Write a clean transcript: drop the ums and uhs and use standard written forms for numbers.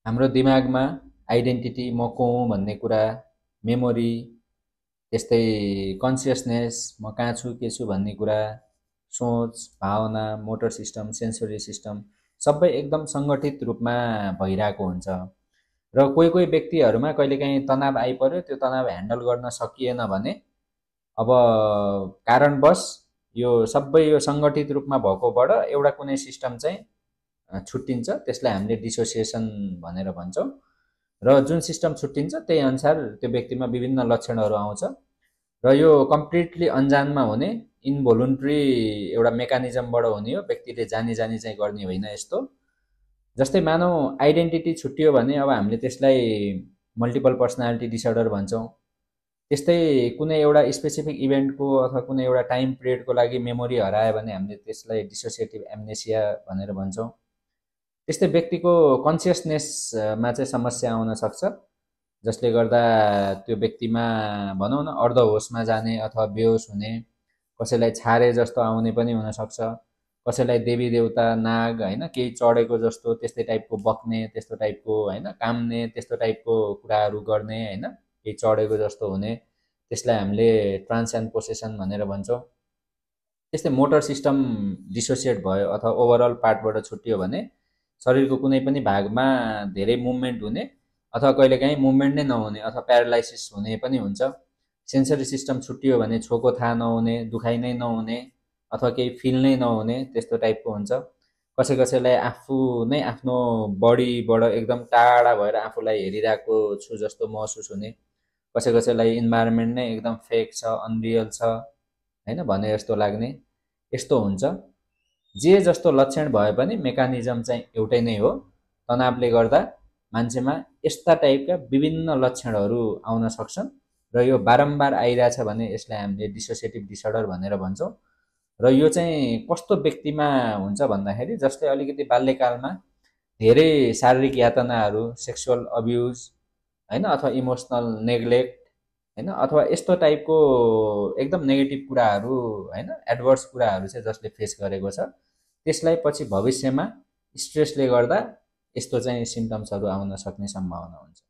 हाम्रो दिमागमा आइडेन्टिटी म को हुँ भन्ने कुरा, मेमोरी, त्यस्तै कन्सियसनेस म कहाँ छु के छु भन्ने कुरा, सोच, भावना, मोटर सिस्टम, सेन्सोरी सिस्टम सबै एकदम सङ्गठित रूपमा भइरहेको हुन्छ। र कोही कोही व्यक्तिहरूमा कहिलेकाहीँ तनाव आइपर्यो, त्यो तनाव ह्यान्डल गर्न सकिएन भने अब कारणवश यो सबै यो सङ्गठित रूपमा भएकोबाट एउटा कुनै सिस्टम चाहिँ छुट्टिन्छ, त्यसलाई हामीले डिसोसिएसन भनेर भन्छौँ। र जुन सिस्टम छुट्टिन्छ त्यही अनुसार त्यो व्यक्तिमा विभिन्न लक्षणहरू आउँछ। र यो कम्प्लिटली अन्जानमा हुने इन्भोलुन्ट्री एउटा मेकानिजमबाट हुने हो, व्यक्तिले जानी जानी चाहिँ गर्ने होइन यस्तो। जस्तै मानौ आइडेन्टिटी छुट्टियो भने अब हामीले त्यसलाई मल्टिपल पर्सनालिटी डिसअर्डर भन्छौँ। त्यस्तै कुनै एउटा स्पेसिफिक इभेन्टको अथवा कुनै एउटा टाइम पिरियडको लागि मेमोरी हरायो भने हामीले त्यसलाई डिसोसिएटिभ एम्नेसिया भनेर भन्छौँ। त्यस्तै व्यक्तिको कन्सियसनेसमा चाहिँ समस्या आउन सक्छ, जसले गर्दा त्यो व्यक्तिमा भनौँ न अर्ध होसमा जाने अथवा बेहोस हुने, कसैलाई छारे जस्तो आउने पनि हुनसक्छ, कसैलाई देवी देवता नाग होइन केही चढेको जस्तो त्यस्तै टाइपको बक्ने, त्यस्तो टाइपको होइन काम्ने, त्यस्तो टाइपको कुराहरू गर्ने होइन केही चढेको जस्तो हुने, त्यसलाई हामीले ट्रान्स एन्ड पोसेसन भनेर भन्छौँ। त्यस्तै मोटर सिस्टम डिसोसिएट भयो अथवा ओभरअल पार्टबाट छुट्टियो भने शरीरको कुनै पनि भागमा धेरै मुभमेन्ट हुने अथवा कहिलेकाहीँ मुभमेन्ट नै नहुने अथवा प्यारालाइसिस हुने पनि हुन्छ। सेन्सरी सिस्टम छुट्टियो भने छोको थाहा नहुने, दुखाइ नै नहुने अथवा केही फिल नै नहुने, त्यस्तो टाइपको हुन्छ। कसै कसैलाई आफू नै आफ्नो बडीबाट एकदम टाढा भएर आफूलाई हेरिरहेको छु जस्तो महसुस हुने, कसै कसैलाई इन्भाइरोमेन्ट नै एकदम फेक छ, अनरियल छ होइन भने जस्तो लाग्ने, यस्तो हुन्छ। जे जस्तो लक्षण भए पनि मेकानिजम चाहिँ एउटै नै हो। तनावले गर्दा मान्छेमा यस्ता टाइपका विभिन्न लक्षणहरू आउन सक्छन् र यो बारम्बार आइरहेछ भने यसलाई हामीले डिसोसिएटिभ डिसअर्डर भनेर भन्छौँ। र यो चाहिँ कस्तो व्यक्तिमा हुन्छ भन्दाखेरि जस्तै अलिकति बाल्यकालमा धेरै शारीरिक यातनाहरू, सेक्सुअल अब्युज होइन अथवा इमोसनल नेग्लेक्ट होइन अथवा यस्तो टाइपको एकदम नेगेटिभ कुराहरू होइन एडभर्स कुराहरू चाहिँ जसले फेस गरेको छ, त्यसलाई पछि भविष्यमा स्ट्रेसले गर्दा यस्तो चाहिँ सिम्टम्सहरू आउन सक्ने सम्भावना हुन्छ।